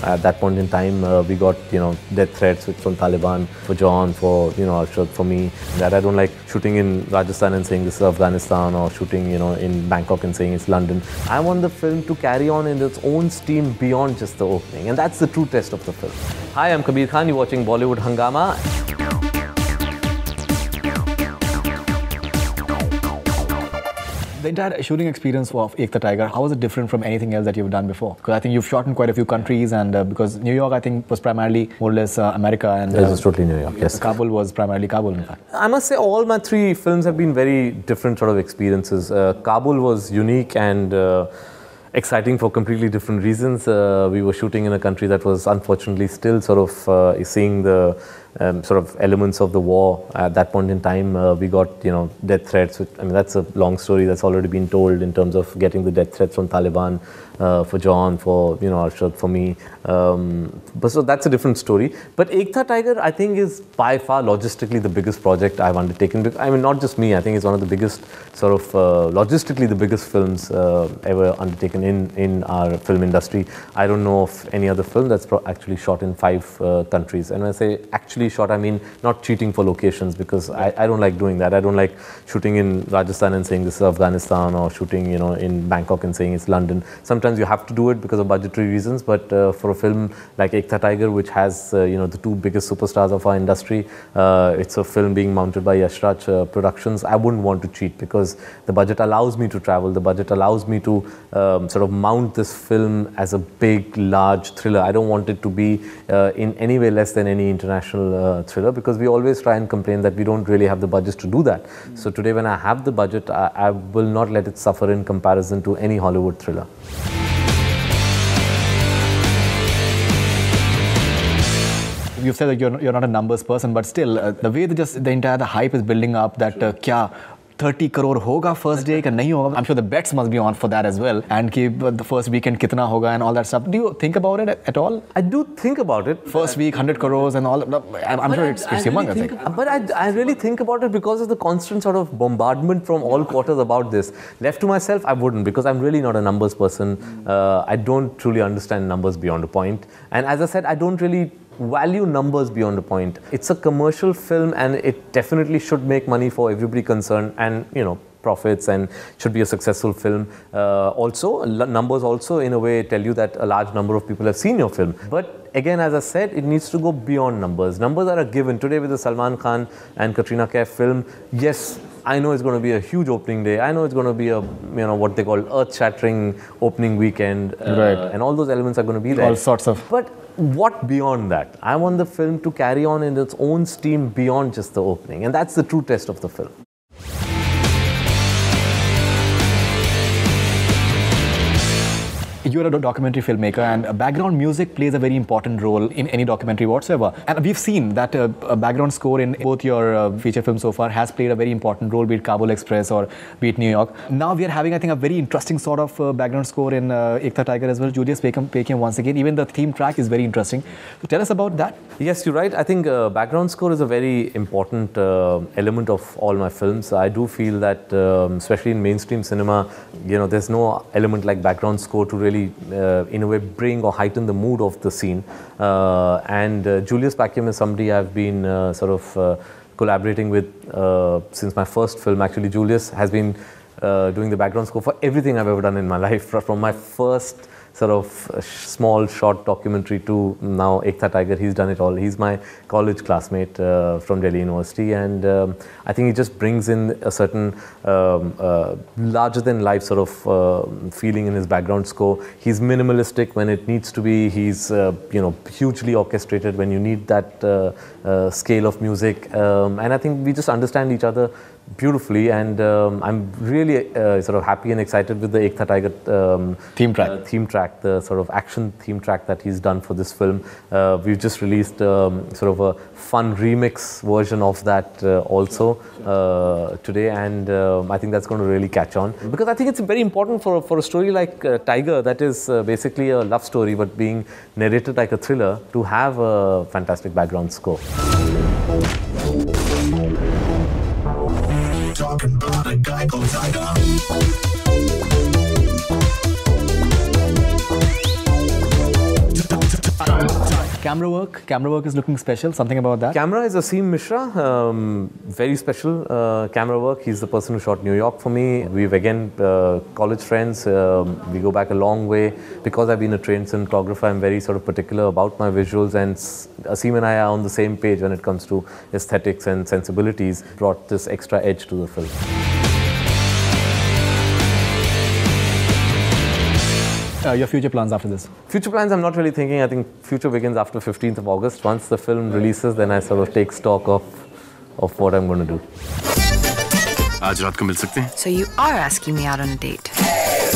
At that point in time, we got, death threats from Taliban, for John, for, Arshad, for me. That I don't like shooting in Rajasthan and saying this is Afghanistan, or shooting, in Bangkok and saying it's London. I want the film to carry on in its own steam beyond just the opening. And that's the true test of the film. Hi, I'm Kabir Khan. You're watching Bollywood Hungama. The entire shooting experience of Ek Tha Tiger, how was it different from anything else that you've done before? Because I think you've shot in quite a few countries, and because New York, I think, was primarily more or less America. And it was totally New York, yes. Kabul was primarily Kabul, in fact. I must say all my three films have been very different sort of experiences. Kabul was unique and exciting for completely different reasons. We were shooting in a country that was unfortunately still sort of seeing the sort of elements of the war. At that point in time, we got, death threats. I mean, that's a long story that's already been told in terms of getting the death threats from Taliban, for John, for, Arshad, for me. But so that's a different story. But Ek Tha Tiger, I think, is by far logistically the biggest project I've undertaken. I mean, not just me, I think it's one of the biggest sort of, logistically the biggest films ever undertaken in our film industry. I don't know of any other film that's actually shot in 5 countries. And when I say actually shot, I mean not cheating for locations, because I don't like doing that. I don't like shooting in Rajasthan and saying this is Afghanistan, or shooting, in Bangkok and saying it's London. Sometimes you have to do it because of budgetary reasons, but for a film like Ek Tha Tiger, which has, the 2 biggest superstars of our industry, it's a film being mounted by Yash Raj Productions. I wouldn't want to cheat, because the budget allows me to travel. The budget allows me to sort of mount this film as a big, large thriller. I don't want it to be in any way less than any international thriller, because we always try and complain that we don't really have the budget to do that. So today, when I have the budget, I will not let it suffer in comparison to any Hollywood thriller. You've said that you're not a numbers person, but still, the way the entire hype is building up, that kya 30 crore hoga first day ka nahi hoga. I'm sure the bets must be on for that as well, and ki the first weekend kitna hoga and all that stuff. Do you think about it at all? I do think about it. First week 100 crores and all. I'm sure it's humongous. But I really think about it because of the constant sort of bombardment from all quarters about this. Left to myself, I wouldn't, because I'm really not a numbers person. I don't truly understand numbers beyond a point. And as I said, I don't really value numbers beyond a point. It's a commercial film, and it definitely should make money for everybody concerned, and profits, and should be a successful film. Also, numbers also in a way tell you that a large number of people have seen your film. But again, as I said, it needs to go beyond numbers. Numbers are a given. Today with the Salman Khan and Katrina Kaif film, yes, I know it's going to be a huge opening day. I know it's going to be a, what they call earth-shattering opening weekend. Right. And all those elements are going to be there. All sorts of. But what beyond that? I want the film to carry on in its own steam beyond just the opening. And that's the true test of the film. You're a documentary filmmaker, and background music plays a very important role in any documentary whatsoever. And we've seen that a background score in both your feature films so far has played a very important role, be it Kabul Express or be it New York. Now we are having, I think, a very interesting sort of background score in Ek Tha Tiger as well. Julius Paykem once again. Even the theme track is very interesting. So tell us about that. Yes, you're right. I think background score is a very important element of all my films. I do feel that, especially in mainstream cinema, there's no element like background score to really in a way bring or heighten the mood of the scene. And Julius Paykem is somebody I've been sort of collaborating with since my first film. Actually, Julius has been doing the background score for everything I've ever done in my life, from my first sort of small short documentary to now Ek Tha Tiger. He's done it all. He's my college classmate from Delhi University, and I think he just brings in a certain larger than life sort of feeling in his background score. He's minimalistic when it needs to be. He's hugely orchestrated when you need that scale of music, and I think we just understand each other beautifully, and I'm really sort of happy and excited with the Ek Tha Tiger theme track, the sort of action theme track that he's done for this film. We've just released sort of a fun remix version of that also today, and I think that's going to really catch on, because I think it's very important for a story like Tiger, that is basically a love story but being narrated like a thriller, to have a fantastic background score. Talking about a guy called Tiger. Camera work is looking special. Something about that? Camera is Aseem Mishra, very special camera work. He's the person who shot New York for me. We've again college friends. We go back a long way. Because I've been a trained cinematographer, I'm very sort of particular about my visuals, and Aseem and I are on the same page when it comes to aesthetics and sensibilities. Brought this extra edge to the film. Your future plans after this? Future plans, I'm not really thinking. I think future begins after 15th of August. Once the film releases, then I sort of take stock of what I'm going to do. आज रात को मिल सकते हैं? So you are asking me out on a date.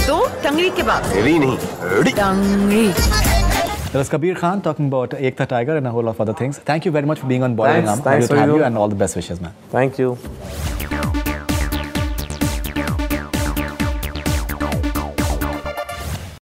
तो tangri ke baad? तेरी नहीं, Tangri. There was Kabir Khan talking about Ekta Tiger and a whole lot of other things. Thank you very much for being on Bollywood. Thanks for you. you. And all the best wishes, man. Thank you.